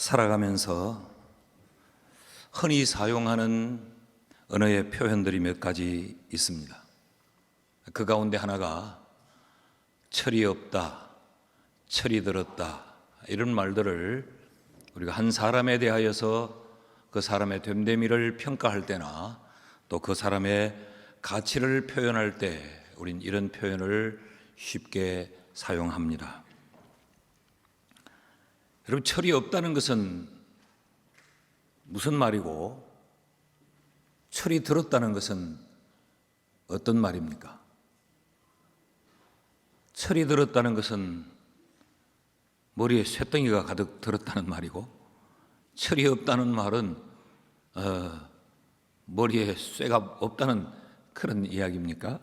살아가면서 흔히 사용하는 언어의 표현들이 몇 가지 있습니다. 그 가운데 하나가 철이 없다, 철이 들었다, 이런 말들을 우리가 한 사람에 대하여서 그 사람의 됨됨이를 평가할 때나 또 그 사람의 가치를 표현할 때 우린 이런 표현을 쉽게 사용합니다. 여러분, 철이 없다는 것은 무슨 말이고 철이 들었다는 것은 어떤 말입니까? 철이 들었다는 것은 머리에 쇳덩이가 가득 들었다는 말이고, 철이 없다는 말은 머리에 쇠가 없다는 그런 이야기입니까?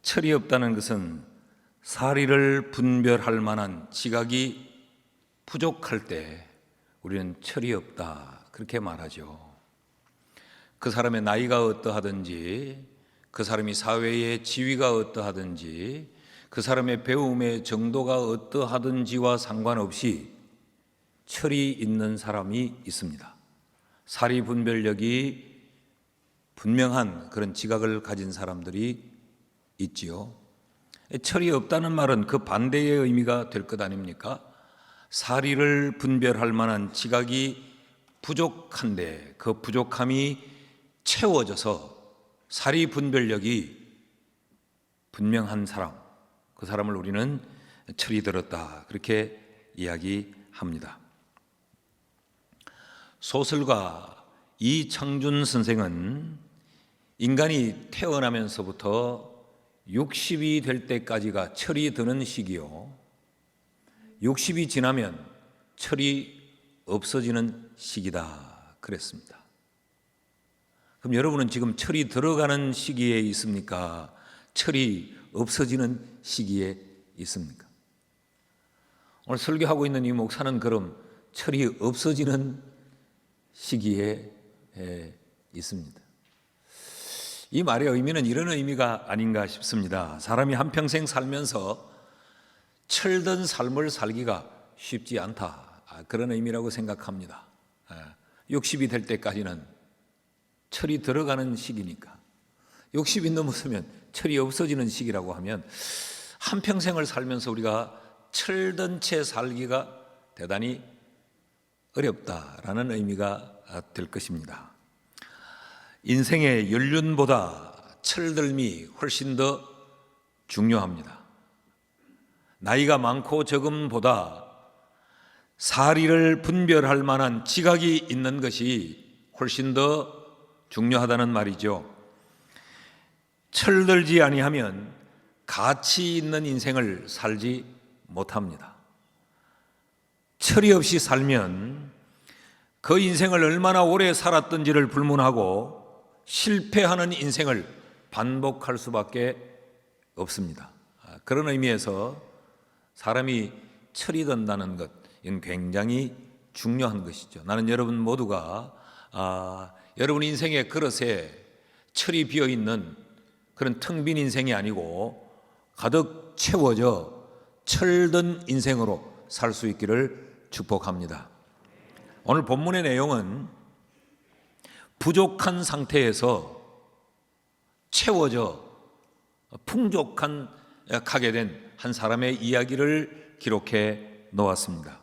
철이 없다는 것은 사리를 분별할 만한 지각이 부족할 때 우리는 철이 없다, 그렇게 말하죠. 그 사람의 나이가 어떠하든지, 그 사람이 사회의 지위가 어떠하든지, 그 사람의 배움의 정도가 어떠하든지와 상관없이 철이 있는 사람이 있습니다. 사리 분별력이 분명한 그런 지각을 가진 사람들이 있지요. 철이 없다는 말은 그 반대의 의미가 될 것 아닙니까? 사리를 분별할 만한 지각이 부족한데 그 부족함이 채워져서 사리 분별력이 분명한 사람, 그 사람을 우리는 철이 들었다, 그렇게 이야기합니다. 소설가 이창준 선생은 인간이 태어나면서부터 60이 될 때까지가 철이 드는 시기요, 60이 지나면 철이 없어지는 시기다, 그랬습니다. 그럼 여러분은 지금 철이 들어가는 시기에 있습니까? 철이 없어지는 시기에 있습니까? 오늘 설교하고 있는 이 목사는 그럼 철이 없어지는 시기에 있습니다. 이 말의 의미는 이런 의미가 아닌가 싶습니다. 사람이 한평생 살면서 철든 삶을 살기가 쉽지 않다, 그런 의미라고 생각합니다. 60이 될 때까지는 철이 들어가는 시기니까, 60이 넘었으면 철이 없어지는 시기라고 하면 한평생을 살면서 우리가 철든 채 살기가 대단히 어렵다라는 의미가 될 것입니다. 인생의 연륜보다 철들미 훨씬 더 중요합니다. 나이가 많고 적음보다 사리를 분별할 만한 지각이 있는 것이 훨씬 더 중요하다는 말이죠. 철들지 아니하면 가치 있는 인생을 살지 못합니다. 철이 없이 살면 그 인생을 얼마나 오래 살았던지를 불문하고 실패하는 인생을 반복할 수밖에 없습니다. 그런 의미에서 사람이 철이 든다는 것, 이건 굉장히 중요한 것이죠. 나는 여러분 모두가 여러분 인생의 그릇에 철이 비어있는 그런 텅 빈 인생이 아니고 가득 채워져 철든 인생으로 살 수 있기를 축복합니다. 오늘 본문의 내용은 부족한 상태에서 채워져 풍족하게 된 한 사람의 이야기를 기록해 놓았습니다.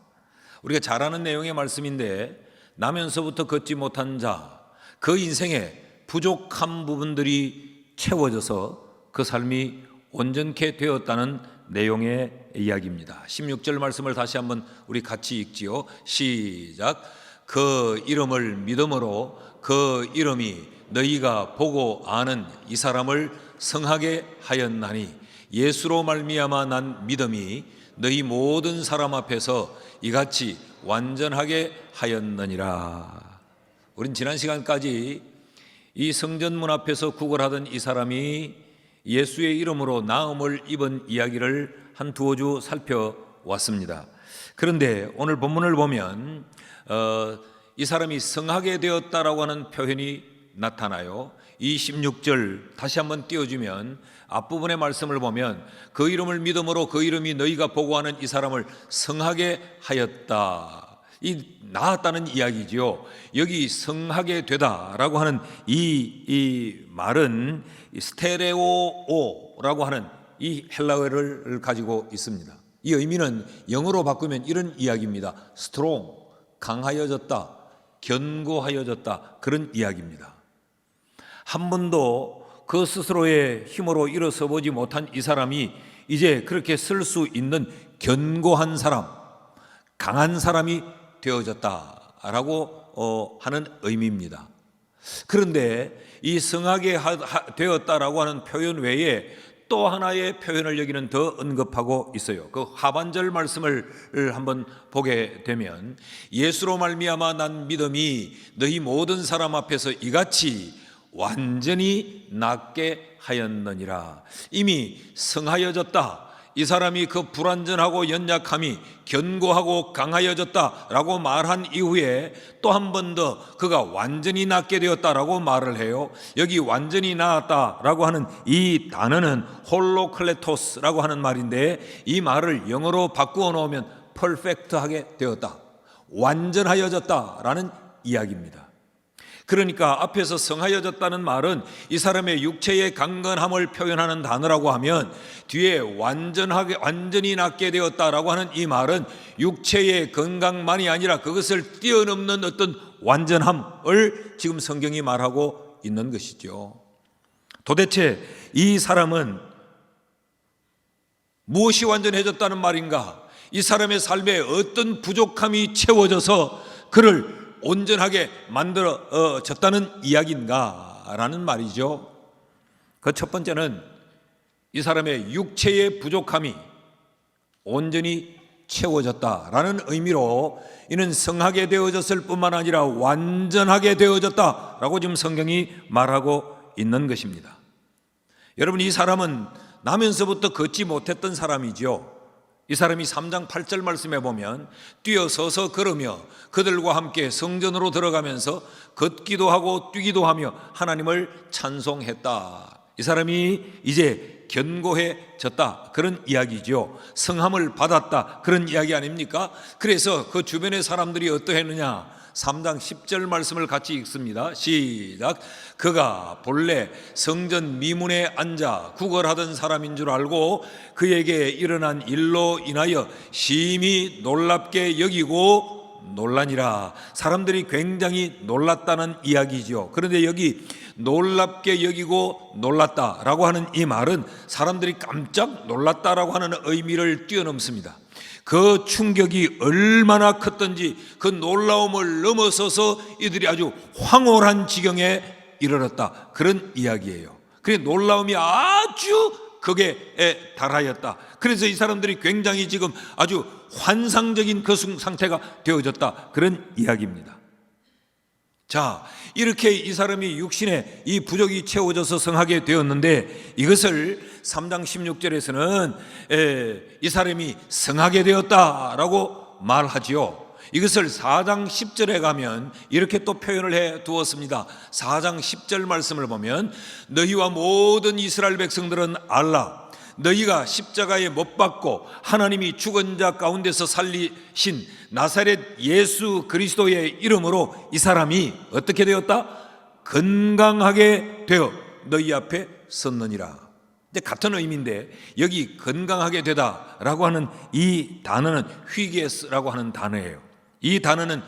우리가 잘 아는 내용의 말씀인데, 나면서부터 걷지 못한 자, 그 인생에 부족한 부분들이 채워져서 그 삶이 온전케 되었다는 내용의 이야기입니다. 16절 말씀을 다시 한번 우리 같이 읽지요. 시작. 그 이름을 믿음으로 그 이름이 너희가 보고 아는 이 사람을 성하게 하였나니 예수로 말미암아 난 믿음이 너희 모든 사람 앞에서 이같이 완전하게 하였느니라. 우린 지난 시간까지 이 성전문 앞에서 구걸하던 이 사람이 예수의 이름으로 나음을 입은 이야기를 한 두어 주 살펴왔습니다. 그런데 오늘 본문을 보면 이 사람이 성하게 되었다라고 하는 표현이 나타나요. 이 16절 다시 한번 띄워주면 앞부분의 말씀을 보면 그 이름을 믿음으로 그 이름이 너희가 보고 하는 이 사람을 성하게 하였다. 나았다는 이야기지요. 여기 성하게 되다라고 하는 이 말은 스테레오라고 하는 이 헬라어를 가지고 있습니다. 이 의미는 영어로 바꾸면 이런 이야기입니다. strong, 강하여졌다, 견고하여졌다, 그런 이야기입니다. 한 번도 그 스스로의 힘으로 일어서 보지 못한 이 사람이 이제 그렇게 쓸 수 있는 견고한 사람, 강한 사람이 되어졌다라고 하는 의미입니다. 그런데 이 성하게 되었다라고 하는 표현 외에 또 하나의 표현을 여기는 더 언급하고 있어요. 그 하반절 말씀을 한번 보게 되면 예수로 말미암아 난 믿음이 너희 모든 사람 앞에서 이같이 완전히 낫게 하였느니라. 이미 성하여졌다. 이 사람이 그 불완전하고 연약함이 견고하고 강하여졌다라고 말한 이후에 또 한 번 더 그가 완전히 낫게 되었다라고 말을 해요. 여기 완전히 나았다라고 하는 이 단어는 홀로클레토스라고 하는 말인데, 이 말을 영어로 바꾸어 놓으면 퍼펙트하게 되었다, 완전하여졌다라는 이야기입니다. 그러니까 앞에서 성하여졌다는 말은 이 사람의 육체의 강건함을 표현하는 단어라고 하면, 뒤에 완전히 낫게 되었다라고 하는 이 말은 육체의 건강만이 아니라 그것을 뛰어넘는 어떤 완전함을 지금 성경이 말하고 있는 것이죠. 도대체 이 사람은 무엇이 완전해졌다는 말인가? 이 사람의 삶에 어떤 부족함이 채워져서 그를 온전하게 만들어졌다는 이야기인가라는 말이죠. 그 첫 번째는 이 사람의 육체의 부족함이 온전히 채워졌다라는 의미로 이는 성하게 되어졌을 뿐만 아니라 완전하게 되어졌다라고 지금 성경이 말하고 있는 것입니다. 여러분, 이 사람은 나면서부터 걷지 못했던 사람이죠. 이 사람이 3장 8절 말씀에 보면 뛰어서서 걸으며 그들과 함께 성전으로 들어가면서 걷기도 하고 뛰기도 하며 하나님을 찬송했다. 이 사람이 이제 견고해졌다, 그런 이야기죠. 성함을 받았다, 그런 이야기 아닙니까? 그래서 그 주변의 사람들이 어떠했느냐? 3장 10절 말씀을 같이 읽습니다. 시작. 그가 본래 성전 미문에 앉아 구걸하던 사람인 줄 알고 그에게 일어난 일로 인하여 심히 놀랍게 여기고 놀라니라. 사람들이 굉장히 놀랐다는 이야기죠. 그런데 여기 놀랍게 여기고 놀랐다라고 하는 이 말은 사람들이 깜짝 놀랐다라고 하는 의미를 뛰어넘습니다. 그 충격이 얼마나 컸던지 그 놀라움을 넘어서서 이들이 아주 황홀한 지경에 이르렀다, 그런 이야기예요. 그래, 놀라움이 아주 극에 달하였다. 그래서 이 사람들이 굉장히 지금 아주 환상적인 그 상태가 되어졌다, 그런 이야기입니다. 자, 이렇게 이 사람이 육신에 이 부족이 채워져서 성하게 되었는데, 이것을 3장 16절에서는 이 사람이 성하게 되었다라고 말하지요. 이것을 4장 10절에 가면 이렇게 또 표현을 해 두었습니다. 4장 10절 말씀을 보면 너희와 모든 이스라엘 백성들은 알라. 너희가 십자가에 못 박고 하나님이 죽은 자 가운데서 살리신 나사렛 예수 그리스도의 이름으로 이 사람이 어떻게 되었다? 건강하게 되어 너희 앞에 섰느니라. 근데 같은 의미인데 여기 건강하게 되다라고 하는 이 단어는 휘게스라고 하는 단어예요. 이 단어는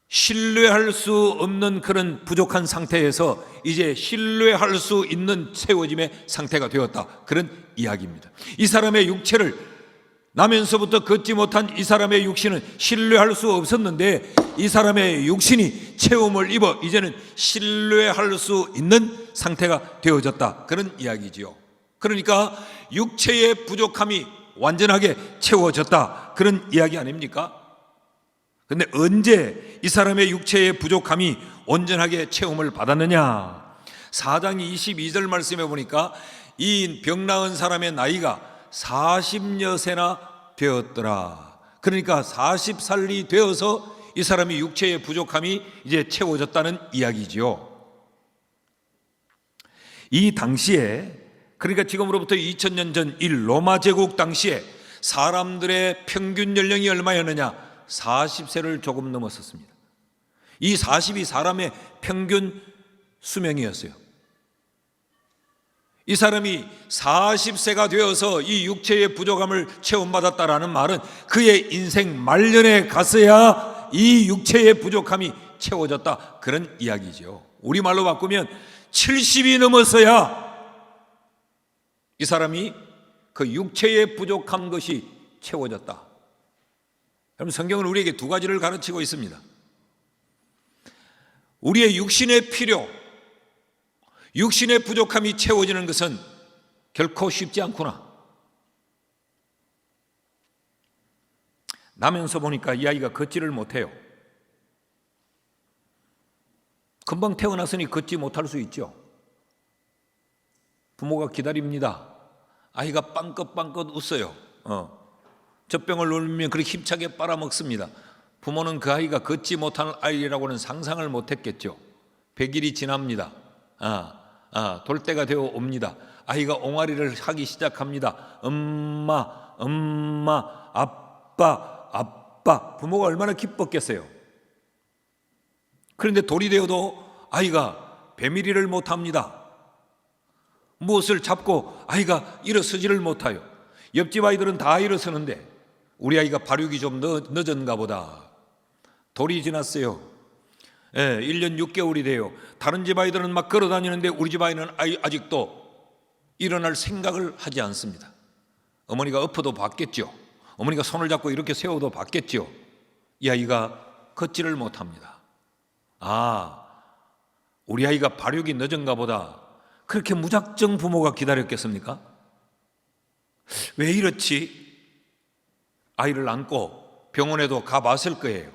신뢰할 수 없는 그런 부족한 상태에서 이제 신뢰할 수 있는 채워짐의 상태가 되었다, 그런 이야기입니다. 이 사람의 육체를 나면서부터 걷지 못한 이 사람의 육신은 신뢰할 수 없었는데 이 사람의 육신이 체험을 입어 이제는 신뢰할 수 있는 상태가 되어졌다, 그런 이야기지요. 그러니까 육체의 부족함이 완전하게 채워졌다, 그런 이야기 아닙니까? 근데 언제 이 사람의 육체의 부족함이 온전하게 체험을 받았느냐? 4장 22절 말씀에 보니까 이 병 나은 사람의 나이가 40여 세나 되었더라. 그러니까 40살이 되어서 이 사람이 육체의 부족함이 이제 채워졌다는 이야기지요. 이 당시에, 그러니까 지금으로부터 2000년 전 이 로마 제국 당시에 사람들의 평균 연령이 얼마였느냐? 40세를 조금 넘었었습니다. 이 40이 사람의 평균 수명이었어요. 이 사람이 40세가 되어서 이 육체의 부족함을 체험받았다라는 말은 그의 인생 말년에 갔어야 이 육체의 부족함이 채워졌다, 그런 이야기죠. 우리말로 바꾸면 70이 넘었어야 이 사람이 그 육체의 부족한 것이 채워졌다. 여러분, 성경은 우리에게 두 가지를 가르치고 있습니다. 우리의 육신의 필요, 육신의 부족함이 채워지는 것은 결코 쉽지 않구나. 나면서 보니까 이 아이가 걷지를 못해요. 금방 태어났으니 걷지 못할 수 있죠. 부모가 기다립니다. 아이가 빵긋빵긋 웃어요. 젖병을 누르면 그렇게 힘차게 빨아먹습니다. 부모는 그 아이가 걷지 못하는 아이라고는 상상을 못했겠죠. 100일이 지납니다. 돌 때가 되어 옵니다. 아이가 옹알이를 하기 시작합니다. 엄마, 엄마, 아빠, 아빠. 부모가 얼마나 기뻤겠어요. 그런데 돌이 되어도 아이가 배밀이를 못합니다. 무엇을 잡고 아이가 일어서지를 못해요. 옆집 아이들은 다 일어서는데 우리 아이가 발육이 좀 늦었는가 보다. 돌이 지났어요. 1년 6개월이 돼요. 다른 집 아이들은 막 걸어 다니는데 우리 집 아이는 아직도 일어날 생각을 하지 않습니다. 어머니가 엎어도 봤겠죠. 어머니가 손을 잡고 이렇게 세워도 봤겠죠. 이 아이가 걷지를 못합니다. 우리 아이가 발육이 늦은가 보다. 그렇게 무작정 부모가 기다렸겠습니까? 왜 이렇지? 아이를 안고 병원에도 가봤을 거예요.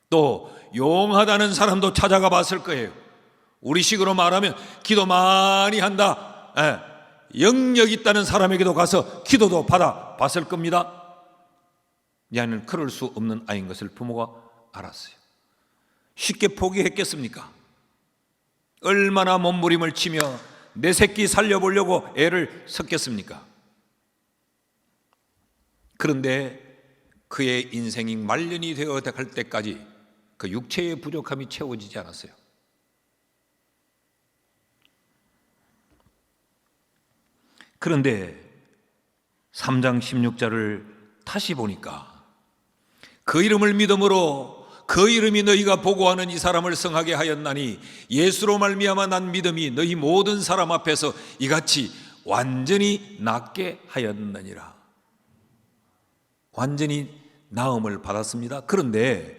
또 용하다는 사람도 찾아가 봤을 거예요. 우리식으로 말하면 기도 많이 한다, 영역 있다는 사람에게도 가서 기도도 받아 봤을 겁니다. 이 아이는 그럴 수 없는 아이인 것을 부모가 알았어요. 쉽게 포기했겠습니까? 얼마나 몸부림을 치며 내 새끼 살려보려고 애를 썼겠습니까? 그런데 그의 인생이 말년이 되어 갈 때까지 그 육체의 부족함이 채워지지 않았어요. 그런데 3장 16절을 다시 보니까 그 이름을 믿음으로 그 이름이 너희가 보고하는 이 사람을 성하게 하였나니 예수로 말미암아 난 믿음이 너희 모든 사람 앞에서 이같이 완전히 낫게 하였느니라. 완전히 나음을 받았습니다. 그런데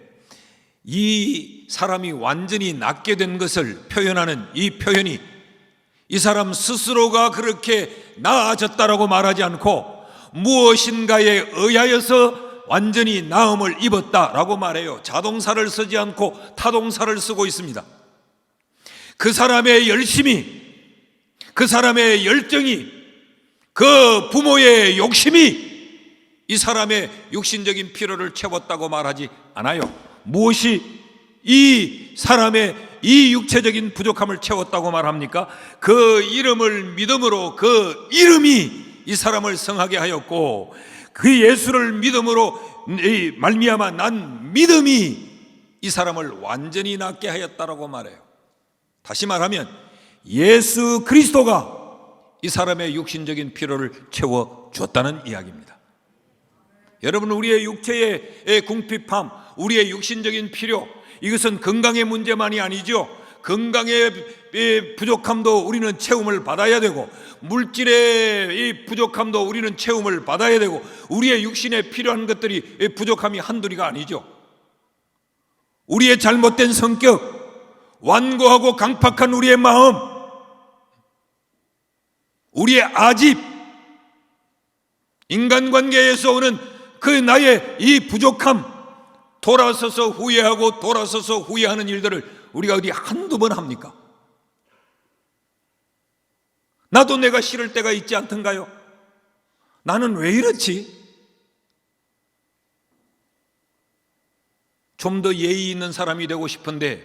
이 사람이 완전히 낫게 된 것을 표현하는 이 표현이 이 사람 스스로가 그렇게 나아졌다라고 말하지 않고 무엇인가에 의하여서 완전히 나음을 입었다라고 말해요. 자동사를 쓰지 않고 타동사를 쓰고 있습니다. 그 사람의 열심이, 그 사람의 열정이, 그 부모의 욕심이 이 사람의 육신적인 필요를 채웠다고 말하지 않아요. 무엇이 이 사람의 이 육체적인 부족함을 채웠다고 말합니까? 그 이름을 믿음으로 그 이름이 이 사람을 성하게 하였고 그 예수를 믿음으로 말미암아 난 믿음이 이 사람을 완전히 낫게 하였다라고 말해요. 다시 말하면 예수 그리스도가 이 사람의 육신적인 필요를 채워줬다는 이야기입니다. 여러분, 우리의 육체의 궁핍함, 우리의 육신적인 필요, 이것은 건강의 문제만이 아니죠. 건강의 부족함도 우리는 체험을 받아야 되고 물질의 이 부족함도 우리는 체험을 받아야 되고 우리의 육신에 필요한 것들이 부족함이 한둘이가 아니죠. 우리의 잘못된 성격, 완고하고 강팍한 우리의 마음, 우리의 아집, 인간관계에서 오는 그 나의 이 부족함, 돌아서서 후회하고 돌아서서 후회하는 일들을 우리가 어디 한두 번 합니까? 나도 내가 싫을 때가 있지 않던가요? 나는 왜 이렇지? 좀 더 예의 있는 사람이 되고 싶은데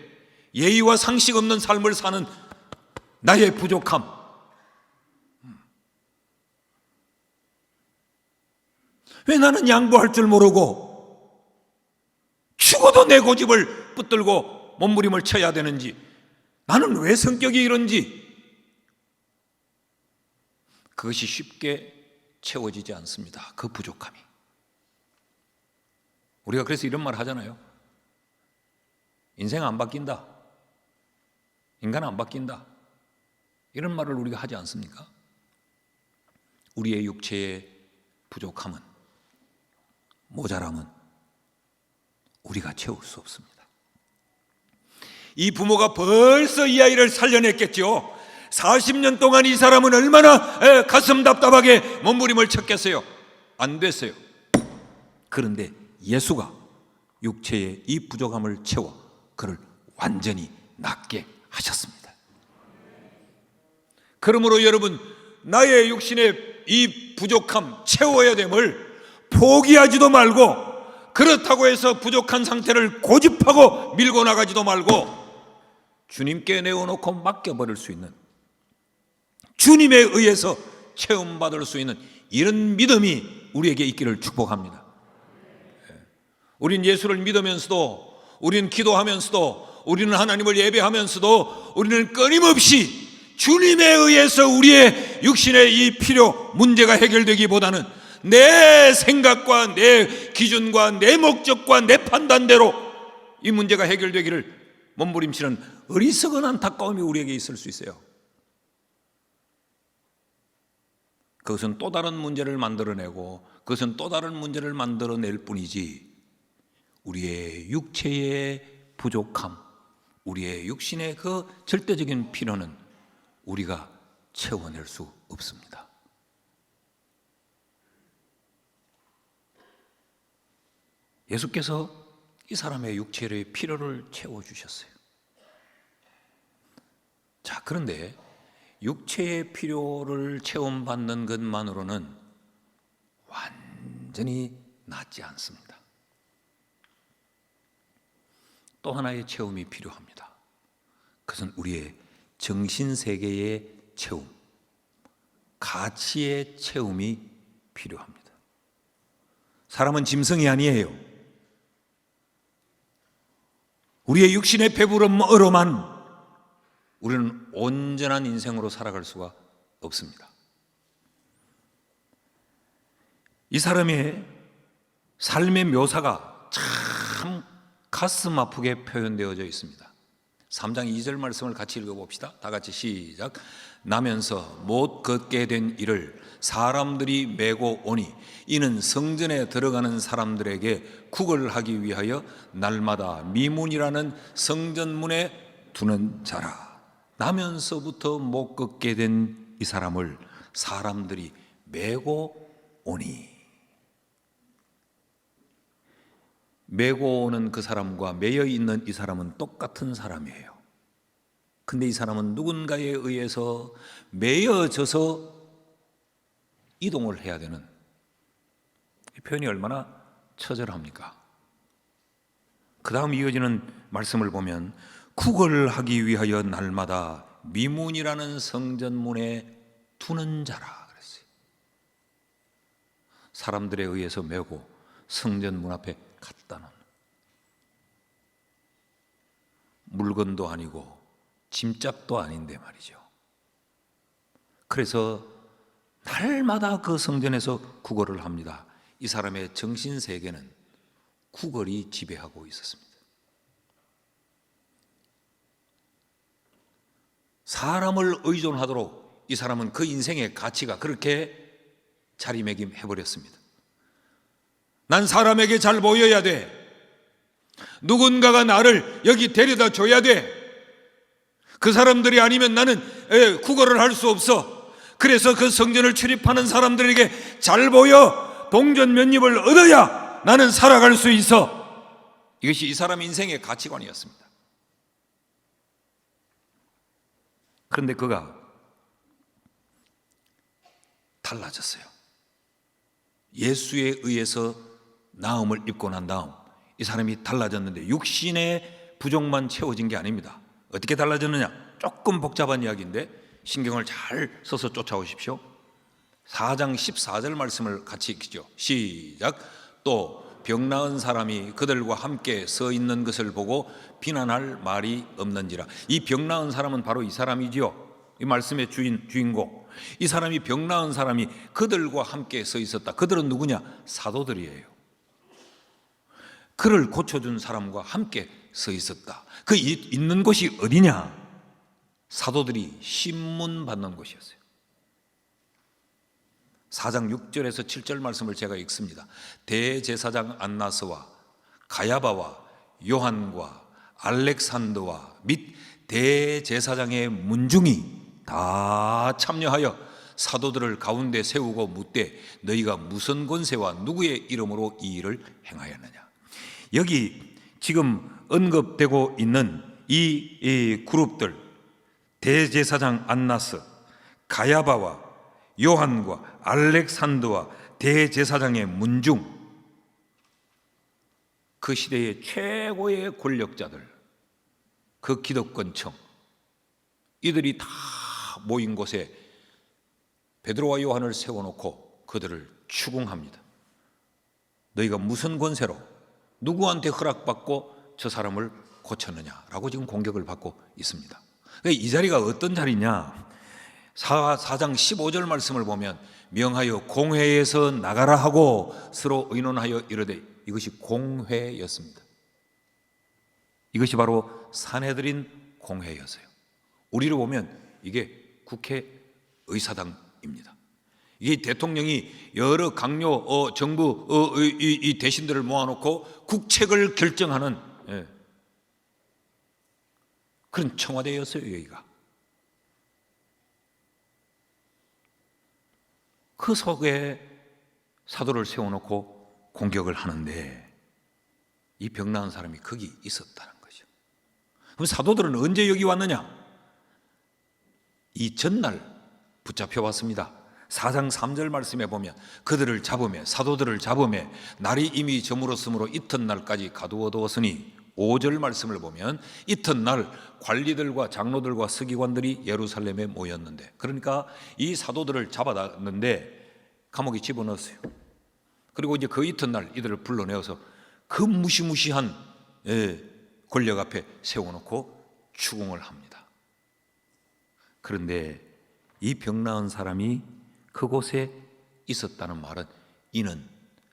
예의와 상식 없는 삶을 사는 나의 부족함, 왜 나는 양보할 줄 모르고 죽어도 내 고집을 붙들고 몸부림을 쳐야 되는지, 나는 왜 성격이 이런지, 그것이 쉽게 채워지지 않습니다. 그 부족함이. 우리가 그래서 이런 말 하잖아요. 인생 안 바뀐다. 인간 안 바뀐다. 이런 말을 우리가 하지 않습니까? 우리의 육체의 부족함은, 모자람은 우리가 채울 수 없습니다. 이 부모가 벌써 이 아이를 살려냈겠죠. 40년 동안 이 사람은 얼마나 가슴 답답하게 몸부림을 쳤겠어요. 안 됐어요. 그런데 예수가 육체의 이 부족함을 채워 그를 완전히 낫게 하셨습니다. 그러므로 여러분, 나의 육신의 이 부족함 채워야 됨을 포기하지도 말고, 그렇다고 해서 부족한 상태를 고집하고 밀고 나가지도 말고, 주님께 내어놓고 맡겨버릴 수 있는, 주님에 의해서 체험받을 수 있는 이런 믿음이 우리에게 있기를 축복합니다. 우린 예수를 믿으면서도, 우리는 기도하면서도, 우리는 하나님을 예배하면서도, 우리는 끊임없이 주님에 의해서 우리의 육신의 이 필요, 문제가 해결되기보다는 내 생각과 내 기준과 내 목적과 내 판단대로 이 문제가 해결되기를 몸부림치는 어리석은 안타까움이 우리에게 있을 수 있어요. 그것은 또 다른 문제를 만들어내고, 그것은 또 다른 문제를 만들어낼 뿐이지, 우리의 육체의 부족함, 우리의 육신의 그 절대적인 필요는 우리가 채워낼 수 없습니다. 예수께서 이 사람의 육체의 필요를 채워주셨어요. 자, 그런데 육체의 필요를 체험받는 것만으로는 완전히 낫지 않습니다. 또 하나의 체험이 필요합니다. 그것은 우리의 정신세계의 체험, 가치의 체험이 필요합니다. 사람은 짐승이 아니에요. 우리의 육신의 배부름으로만 우리는 온전한 인생으로 살아갈 수가 없습니다. 이 사람의 삶의 묘사가 참 가슴 아프게 표현되어져 있습니다. 3장 2절 말씀을 같이 읽어봅시다. 다 같이 시작. 나면서 못 걷게 된 이를 사람들이 메고 오니 이는 성전에 들어가는 사람들에게 구걸하기 위하여 날마다 미문이라는 성전문에 두는 자라. 나면서부터 못 걷게 된 이 사람을 사람들이 메고 오니, 메고 오는 그 사람과 매여 있는 이 사람은 똑같은 사람이에요. 근데 이 사람은 누군가에 의해서 매여져서 이동을 해야 되는, 이 표현이 얼마나 처절합니까? 그 다음 이어지는 말씀을 보면 구걸하기 위하여 날마다 미문이라는 성전문에 두는 자라 그랬어요. 사람들에 의해서 메고 성전문 앞에 갖다 놓는, 물건도 아니고 짐짝도 아닌데 말이죠. 그래서 날마다 그 성전에서 구걸을 합니다. 이 사람의 정신세계는 구걸이 지배하고 있었습니다. 사람을 의존하도록 이 사람은 그 인생의 가치가 그렇게 자리매김해버렸습니다. 난 사람에게 잘 보여야 돼. 누군가가 나를 여기 데려다 줘야 돼. 그 사람들이 아니면 나는 구걸을 할 수 없어. 그래서 그 성전을 출입하는 사람들에게 잘 보여 동전 몇 입을 얻어야 나는 살아갈 수 있어. 이것이 이 사람 인생의 가치관이었습니다. 그런데 그가 달라졌어요. 예수에 의해서 나음을 입고 난 다음 이 사람이 달라졌는데 육신의 부족만 채워진 게 아닙니다. 어떻게 달라졌느냐? 조금 복잡한 이야기인데 신경을 잘 써서 쫓아오십시오. 4장 14절 말씀을 같이 읽죠. 시작. 또 병 나은 사람이 그들과 함께 서 있는 것을 보고 비난할 말이 없는지라. 이 병 나은 사람은 바로 이 사람이지요. 이 말씀의 주인공. 이 사람이 병 나은 사람이 그들과 함께 서 있었다. 그들은 누구냐? 사도들이에요. 그를 고쳐준 사람과 함께 서 있었다. 그 있는 곳이 어디냐? 사도들이 신문 받는 곳이었어요. 4장 6절에서 7절 말씀을 제가 읽습니다. 대제사장 안나스와 가야바와 요한과 알렉산더와 및 대제사장의 문중이 다 참여하여 사도들을 가운데 세우고 묻되 너희가 무슨 권세와 누구의 이름으로 이 일을 행하였느냐. 여기 지금 언급되고 있는 이 그룹들, 대제사장 안나스, 가야바와 요한과 알렉산더와 대제사장의 문중, 그 시대의 최고의 권력자들, 그 기득권층, 이들이 다 모인 곳에 베드로와 요한을 세워놓고 그들을 추궁합니다. 너희가 무슨 권세로 누구한테 허락받고 저 사람을 고쳤느냐라고 지금 공격을 받고 있습니다. 이 자리가 어떤 자리냐? 4장 15절 말씀을 보면 명하여 공회에서 나가라 하고 서로 의논하여 이르되, 이것이 공회였습니다. 이것이 바로 산헤드린 공회였어요. 우리로 보면 이게 국회 의사당입니다. 이게 대통령이 여러 강요 정부 이 대신들을 모아놓고 국책을 결정하는 그런 청와대였어요. 여기가. 그 속에 사도를 세워놓고 공격을 하는데 이 병 나은 사람이 거기 있었다는 거죠. 그럼 사도들은 언제 여기 왔느냐? 이 전날 붙잡혀 왔습니다. 4장 3절 말씀에 보면 그들을 잡으며 사도들을 잡으며 날이 이미 저물었으므로 이튿날까지 가두어두었으니, 5절 말씀을 보면 이튿날 관리들과 장로들과 서기관들이 예루살렘에 모였는데, 그러니까 이 사도들을 잡아놨는데 감옥에 집어넣었어요. 그리고 이제 그 이튿날 이들을 불러내어서 그 무시무시한 권력 앞에 세워놓고 추궁을 합니다. 그런데 이 병 나은 사람이 그곳에 있었다는 말은, 이는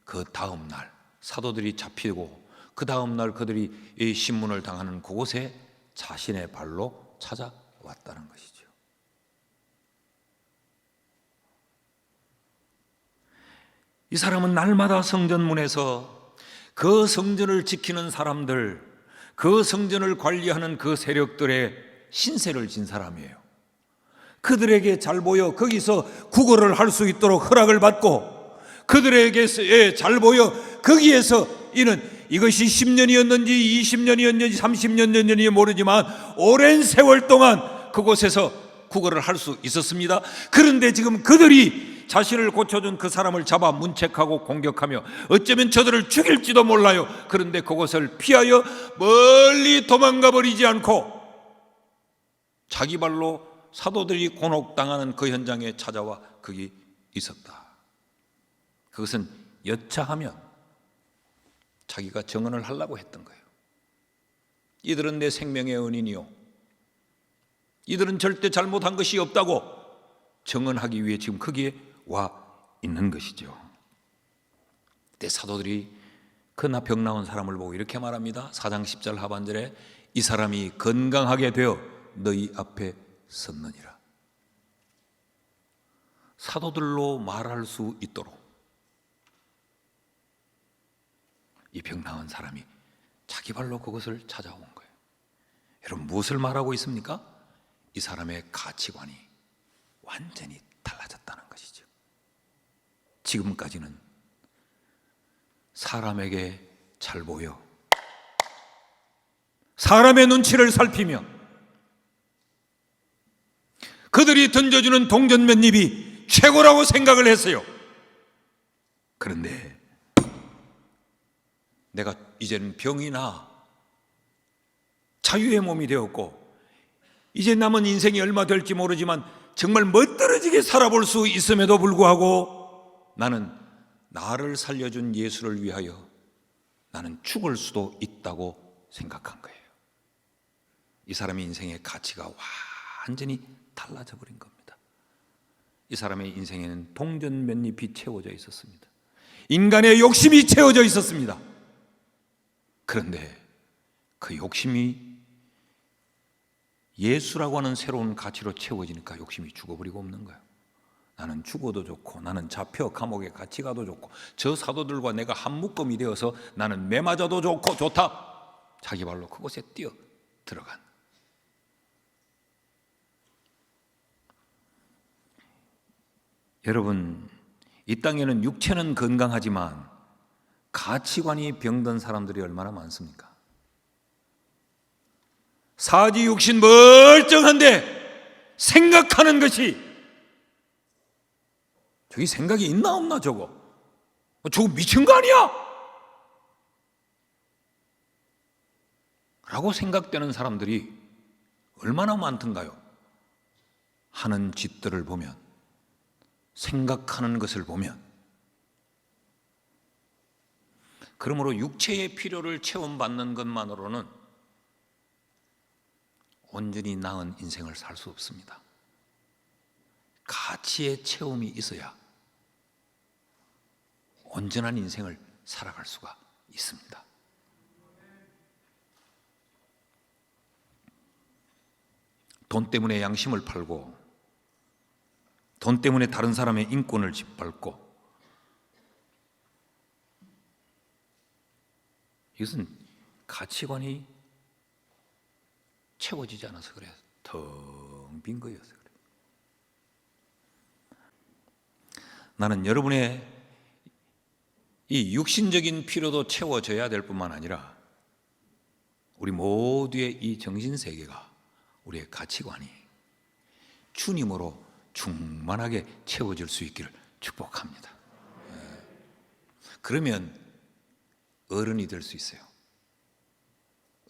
그 다음 날 사도들이 잡히고 그 다음 날 그들이 이 신문을 당하는 그곳에 자신의 발로 찾아왔다는 것이죠. 이 사람은 날마다 성전문에서 그 성전을 지키는 사람들, 그 성전을 관리하는 그 세력들의 신세를 진 사람이에요. 그들에게 잘 보여 거기서 구걸을 할 수 있도록 허락을 받고, 그들에게 잘 보여 거기에서 이것이 10년이었는지 20년이었는지 30년이었는지 모르지만 오랜 세월 동안 그곳에서 구걸을 할 수 있었습니다. 그런데 지금 그들이 자신을 고쳐준 그 사람을 잡아 문책하고 공격하며 어쩌면 저들을 죽일지도 몰라요. 그런데 그곳을 피하여 멀리 도망가 버리지 않고 자기 발로 사도들이 곤혹당하는 그 현장에 찾아와 거기 있었다. 그것은 여차하면 자기가 정언을 하려고 했던 거예요. 이들은 내 생명의 은인이요, 이들은 절대 잘못한 것이 없다고 정언하기 위해 지금 거기에 와 있는 것이죠. 그때 사도들이 그 나 병 나은 사람을 보고 이렇게 말합니다. 4장 10절 하반절에 이 사람이 건강하게 되어 너희 앞에 섰느니라. 사도들로 말할 수 있도록 이 병 나은 사람이 자기 발로 그것을 찾아온 거예요. 여러분, 무엇을 말하고 있습니까? 이 사람의 가치관이 완전히 달라졌다는 것이죠. 지금까지는 사람에게 잘 보여 사람의 눈치를 살피며 그들이 던져주는 동전 몇 입이 최고라고 생각을 했어요. 그런데 내가 이제는 병이 나 자유의 몸이 되었고 이제 남은 인생이 얼마 될지 모르지만 정말 멋들어지게 살아볼 수 있음에도 불구하고 나는 나를 살려준 예수를 위하여 나는 죽을 수도 있다고 생각한 거예요. 이 사람의 인생의 가치가 완전히 달라져 버린 겁니다. 이 사람의 인생에는 동전 몇 잎이 채워져 있었습니다. 인간의 욕심이 채워져 있었습니다. 그런데 그 욕심이 예수라고 하는 새로운 가치로 채워지니까 욕심이 죽어버리고 없는 거예요. 나는 죽어도 좋고, 나는 잡혀 감옥에 같이 가도 좋고, 저 사도들과 내가 한 묶음이 되어서 나는 매 맞아도 좋고 좋다. 자기 발로 그곳에 뛰어 들어간. 여러분, 이 땅에는 육체는 건강하지만 가치관이 병든 사람들이 얼마나 많습니까? 사지 육신 멀쩡한데 생각하는 것이, 저기 생각이 있나 없나 저거 미친 거 아니야? 라고 생각되는 사람들이 얼마나 많던가요? 하는 짓들을 보면, 생각하는 것을 보면. 그러므로 육체의 필요를 체험받는 것만으로는 온전히 나은 인생을 살 수 없습니다. 가치의 체험이 있어야 온전한 인생을 살아갈 수가 있습니다. 돈 때문에 양심을 팔고, 돈 때문에 다른 사람의 인권을 짓밟고, 이것은 가치관이 채워지지 않아서 그래요. 텅 빈 거여서 그래요. 나는 여러분의 이 육신적인 필요도 채워져야 될 뿐만 아니라 우리 모두의 이 정신세계가, 우리의 가치관이 주님으로 충만하게 채워질 수 있기를 축복합니다. 그러면 어른이 될 수 있어요.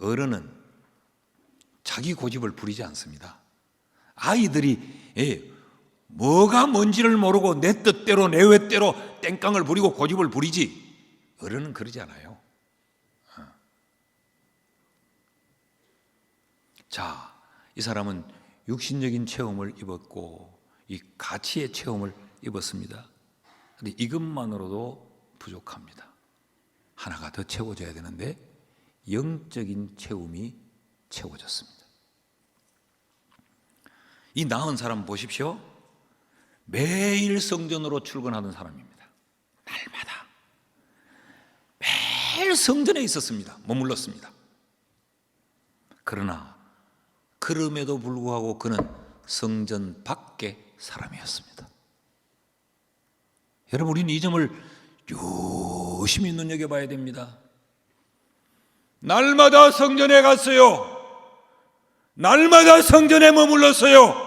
어른은 자기 고집을 부리지 않습니다. 아이들이 뭐가 뭔지를 모르고 내 뜻대로 내 외대로 땡깡을 부리고 고집을 부리지, 어른은 그러지 않아요. 자, 이 사람은 육신적인 체험을 입었고 이 가치의 체험을 입었습니다. 그런데 이것만으로도 부족합니다. 하나가 더 채워져야 되는데 영적인 체험이 채워졌습니다. 이 나은 사람 보십시오. 매일 성전으로 출근하던 사람입니다. 날마다 매일 성전에 있었습니다. 머물렀습니다. 그러나 그럼에도 불구하고 그는 성전 밖의 사람이었습니다. 여러분, 우리는 이 점을 유심히 눈여겨봐야 됩니다. 날마다 성전에 갔어요. 날마다 성전에 머물렀어요.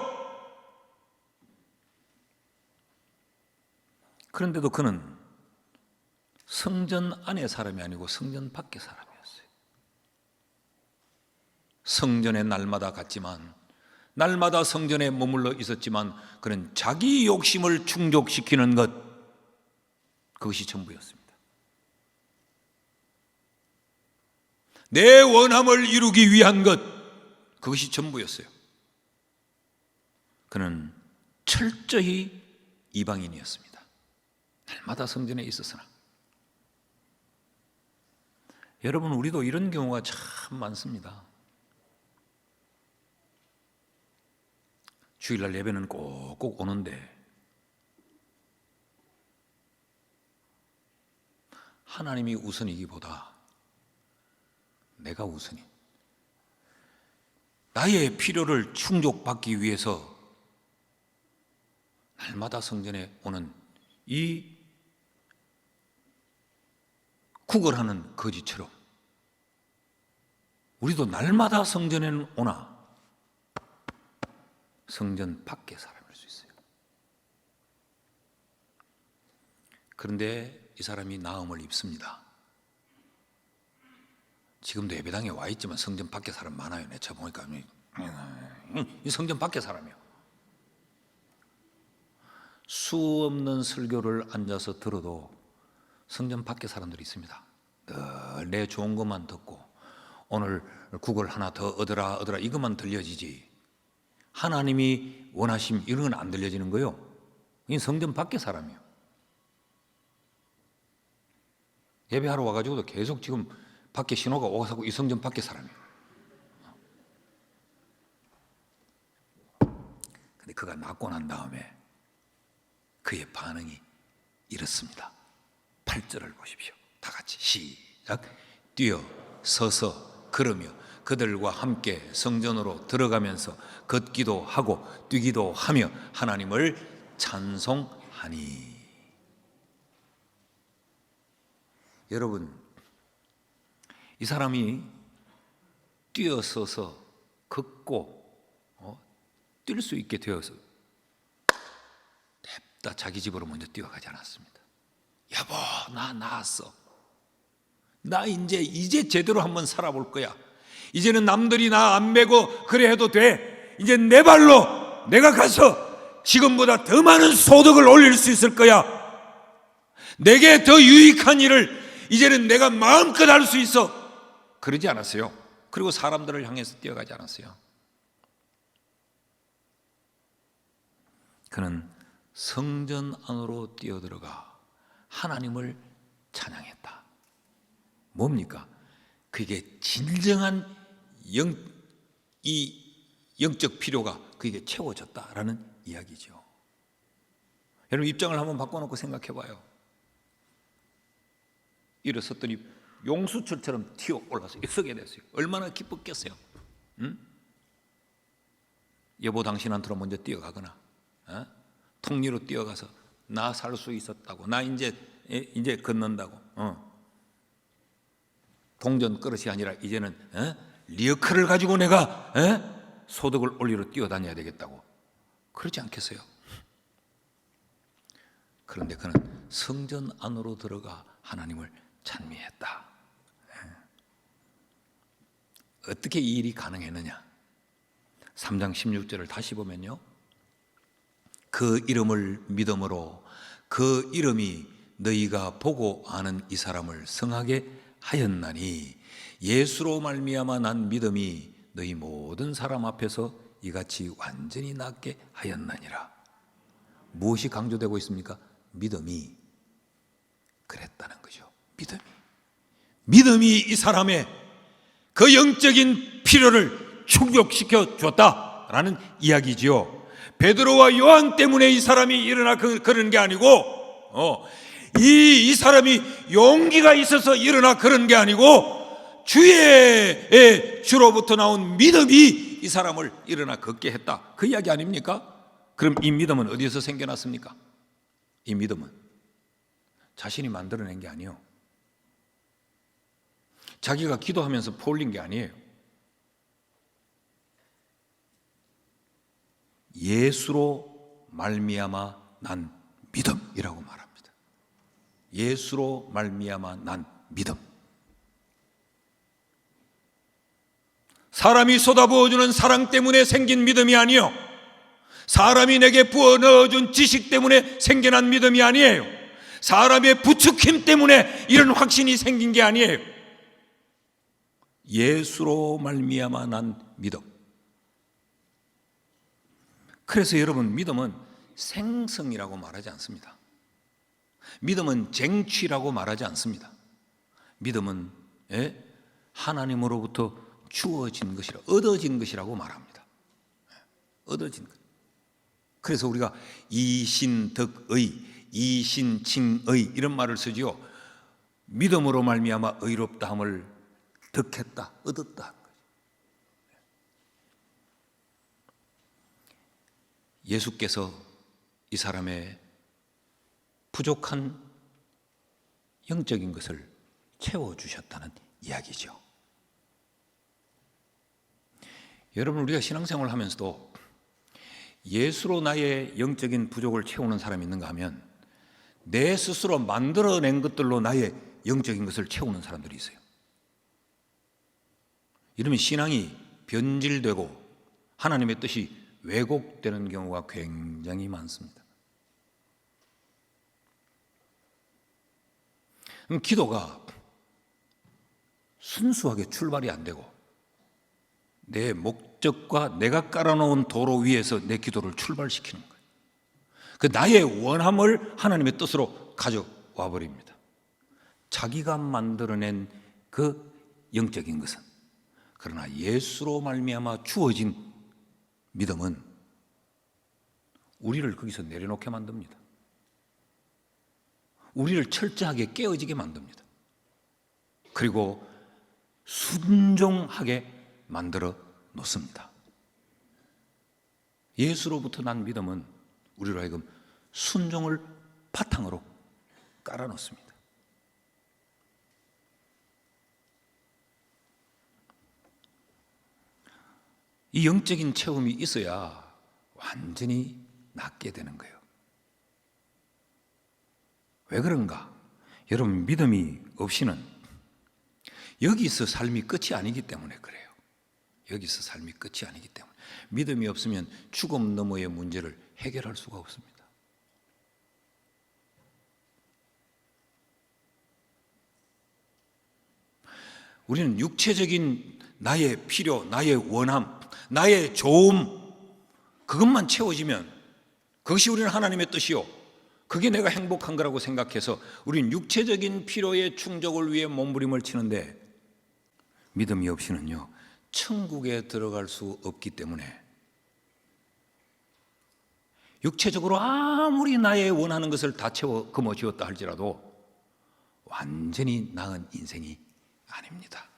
그런데도 그는 성전 안의 사람이 아니고 성전 밖의 사람이었어요. 성전에 날마다 갔지만, 날마다 성전에 머물러 있었지만 그는 자기 욕심을 충족시키는 것, 그것이 전부였습니다. 내 원함을 이루기 위한 것, 그것이 전부였어요. 그는 철저히 이방인이었습니다. 날마다 성전에 있었으나. 여러분, 우리도 이런 경우가 참 많습니다. 주일날 예배는 꼭꼭 오는데 하나님이 우선이기보다 내가 우선이, 나의 필요를 충족받기 위해서 날마다 성전에 오는 이 구걸하는 거지처럼 우리도 날마다 성전에는 오나 성전 밖의 사람일 수 있어요. 그런데 이 사람이 나음을 입습니다. 지금도 예배당에 와 있지만 성전 밖의 사람 많아요. 내가 보니까 이 성전 밖의 사람이요. 수 없는 설교를 앉아서 들어도 성전 밖의 사람들이 있습니다. 내 좋은 것만 듣고 오늘 국을 하나 더 얻으라 이것만 들려지지 하나님이 원하심 이런 건 안 들려지는 거예요. 이 성전 밖의 사람이에요. 예배하러 와가지고도 계속 지금 밖에 신호가 오고 이 성전 밖의 사람이에요. 근데 그가 낫고 난 다음에 그의 반응이 이렇습니다. 8절을 보십시오. 다 같이 시작. 뛰어 서서 걸으며 그들과 함께 성전으로 들어가면서 걷기도 하고 뛰기도 하며 하나님을 찬송하니. 여러분, 이 사람이 뛰어서서 걷고 뛸 수 있게 되어서 냅다 자기 집으로 먼저 뛰어가지 않았습니다. 여보, 나 나았어. 나 이제 제대로 한번 살아볼 거야. 이제는 남들이 나 안 매고 그래 해도 돼. 이제 내 발로 내가 가서 지금보다 더 많은 소득을 올릴 수 있을 거야. 내게 더 유익한 일을 이제는 내가 마음껏 할 수 있어. 그러지 않았어요. 그리고 사람들을 향해서 뛰어가지 않았어요. 그는 성전 안으로 뛰어들어가 하나님을 찬양했다. 뭡니까? 그게 진정한 영적 필요가 그에게 채워졌다라는 이야기죠. 여러분, 입장을 한번 바꿔놓고 생각해 봐요. 일어섰더니 용수철처럼 튀어 올라서 서게 됐어요. 얼마나 기뻤겠어요. 응? 여보, 당신한테로 먼저 뛰어가거나 통리로 뛰어가서 나 살 수 있었다고, 나 이제 걷는다고, 동전 그릇이 아니라 이제는 리어커를 가지고 내가 소득을 올리러 뛰어다녀야 되겠다고, 그러지 않겠어요? 그런데 그는 성전 안으로 들어가 하나님을 찬미했다. 어떻게 이 일이 가능했느냐? 3장 16절을 다시 보면요, 그 이름을 믿음으로 그 이름이 너희가 보고 아는 이 사람을 성하게 하였나니 예수로 말미암아 난 믿음이 너희 모든 사람 앞에서 이같이 완전히 낫게 하였나니라. 무엇이 강조되고 있습니까? 믿음이 그랬다는 거죠. 믿음이 이 사람의 그 영적인 필요를 충족시켜 줬다라는 이야기지요. 베드로와 요한 때문에 이 사람이 일어나 그런 게 아니고, 이 사람이 용기가 있어서 일어나 그런 게 아니고, 주의 주로부터 나온 믿음이 이 사람을 일어나 걷게 했다. 그 이야기 아닙니까? 그럼 이 믿음은 어디서 생겨났습니까? 이 믿음은 자신이 만들어낸 게 아니에요. 자기가 기도하면서 퍼올린 게 아니에요. 예수로 말미암아 난 믿음이라고 말합니다. 예수로 말미암아 난 믿음. 사람이 쏟아부어주는 사랑 때문에 생긴 믿음이 아니요, 사람이 내게 부어 넣어준 지식 때문에 생겨난 믿음이 아니에요, 사람의 부추김 때문에 이런 확신이 생긴 게 아니에요. 예수로 말미암아 난 믿음. 그래서 여러분, 믿음은 생성이라고 말하지 않습니다. 믿음은 쟁취라고 말하지 않습니다. 믿음은 하나님으로부터 주어진 것이라, 얻어진 것이라고 말합니다. 얻어진 것. 그래서 우리가 이신덕의, 이신칭의 이런 말을 쓰지요. 믿음으로 말미암아 의롭다함을 득했다, 얻었다. 예수께서 이 사람의 부족한 영적인 것을 채워주셨다는 이야기죠. 여러분, 우리가 신앙생활을 하면서도 예수로 나의 영적인 부족을 채우는 사람이 있는가 하면 내 스스로 만들어낸 것들로 나의 영적인 것을 채우는 사람들이 있어요. 이러면 신앙이 변질되고 하나님의 뜻이 왜곡되는 경우가 굉장히 많습니다. 기도가 순수하게 출발이 안 되고 내 목적과 내가 깔아놓은 도로 위에서 내 기도를 출발시키는 거예요. 그 나의 원함을 하나님의 뜻으로 가져와 버립니다. 자기가 만들어낸 그 영적인 것은, 그러나 예수로 말미암아 주어진 믿음은 우리를 거기서 내려놓게 만듭니다. 우리를 철저하게 깨어지게 만듭니다. 그리고 순종하게 만들어 놓습니다. 예수로부터 난 믿음은 우리로 하여금 순종을 바탕으로 깔아놓습니다. 이 영적인 체험이 있어야 완전히 낫게 되는 거예요. 왜 그런가? 여러분, 믿음이 없이는 여기서 삶이 끝이 아니기 때문에 그래요. 여기서 삶이 끝이 아니기 때문에. 믿음이 없으면 죽음 너머의 문제를 해결할 수가 없습니다. 우리는 육체적인 나의 필요, 나의 원함, 나의 좋음, 그것만 채워지면 그것이 우리는 하나님의 뜻이요, 그게 내가 행복한 거라고 생각해서 우리는 육체적인 필요의 충족을 위해 몸부림을 치는데, 믿음이 없이는요 천국에 들어갈 수 없기 때문에 육체적으로 아무리 나의 원하는 것을 다 채워 거머쥐었다 할지라도 완전히 나은 인생이 아닙니다.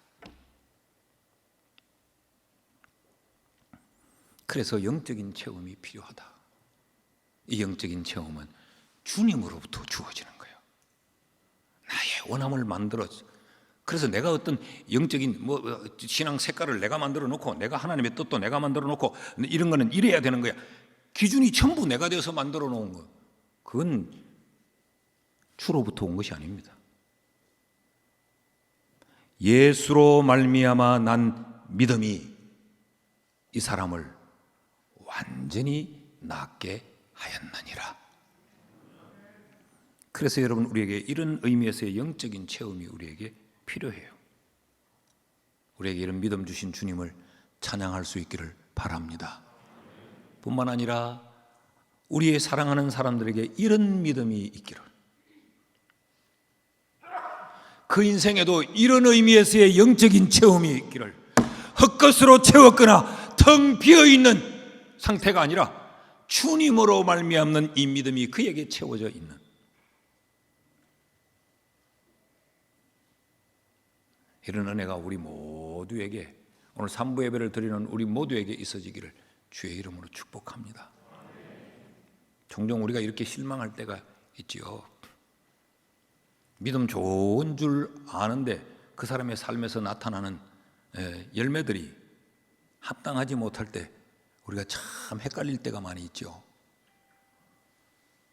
그래서 영적인 체험이 필요하다. 이 영적인 체험은 주님으로부터 주어지는 거예요. 나의 원함을 만들어, 그래서 내가 어떤 영적인 신앙 색깔을 내가 만들어 놓고, 내가 하나님의 뜻도 내가 만들어 놓고, 이런 거는 이래야 되는 거야, 기준이 전부 내가 되어서 만들어 놓은 거, 그건 주로부터 온 것이 아닙니다. 예수로 말미암아 난 믿음이 이 사람을 완전히 낫게 하였느니라. 그래서 여러분, 우리에게 이런 의미에서의 영적인 체험이 우리에게 필요해요. 우리에게 이런 믿음 주신 주님을 찬양할 수 있기를 바랍니다. 뿐만 아니라 우리의 사랑하는 사람들에게 이런 믿음이 있기를, 그 인생에도 이런 의미에서의 영적인 체험이 있기를, 헛것으로 채웠거나 텅 비어있는 상태가 아니라 주님으로 말미암는 이 믿음이 그에게 채워져 있는, 이런 은혜가 우리 모두에게, 오늘 3부 예배를 드리는 우리 모두에게 있어지기를 주의 이름으로 축복합니다. 종종 우리가 이렇게 실망할 때가 있지요. 믿음 좋은 줄 아는데 그 사람의 삶에서 나타나는 열매들이 합당하지 못할 때 우리가 참 헷갈릴 때가 많이 있죠.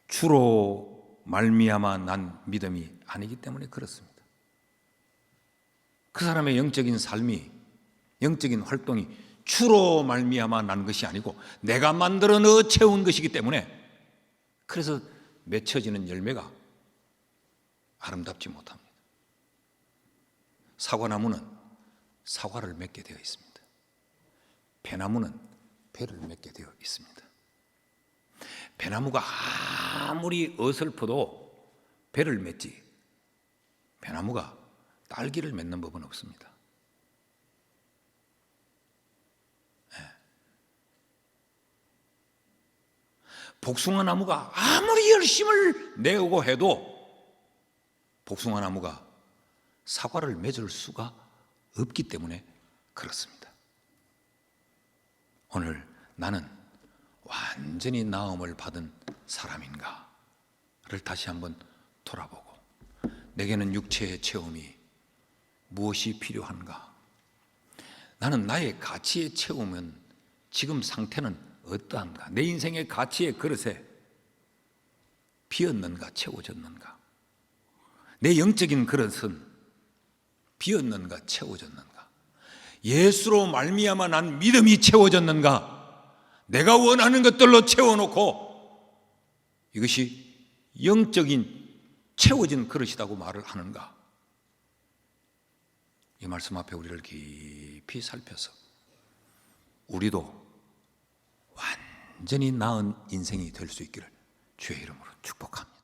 주로 말미암아 난 믿음이 아니기 때문에 그렇습니다. 그 사람의 영적인 삶이, 영적인 활동이 주로 말미암아 난 것이 아니고 내가 만들어 넣어 채운 것이기 때문에, 그래서 맺혀지는 열매가 아름답지 못합니다. 사과나무는 사과를 맺게 되어 있습니다. 배나무는 배를 맺게 되어 있습니다. 배나무가 아무리 어설퍼도 배를 맺지, 배나무가 딸기를 맺는 법은 없습니다. 복숭아 나무가 아무리 열심을 내고 해도 복숭아 나무가 사과를 맺을 수가 없기 때문에 그렇습니다. 오늘 나는 완전히 나음을 받은 사람인가를 다시 한번 돌아보고, 내게는 육체의 체험이 무엇이 필요한가? 나는 나의 가치의 체험은 지금 상태는 어떠한가? 내 인생의 가치의 그릇에 비었는가 채워졌는가? 내 영적인 그릇은 비었는가 채워졌는가? 예수로 말미암아 난 믿음이 채워졌는가? 내가 원하는 것들로 채워놓고 이것이 영적인 채워진 그릇이라고 말을 하는가? 이 말씀 앞에 우리를 깊이 살펴서 우리도 완전히 나은 인생이 될 수 있기를 주의 이름으로 축복합니다.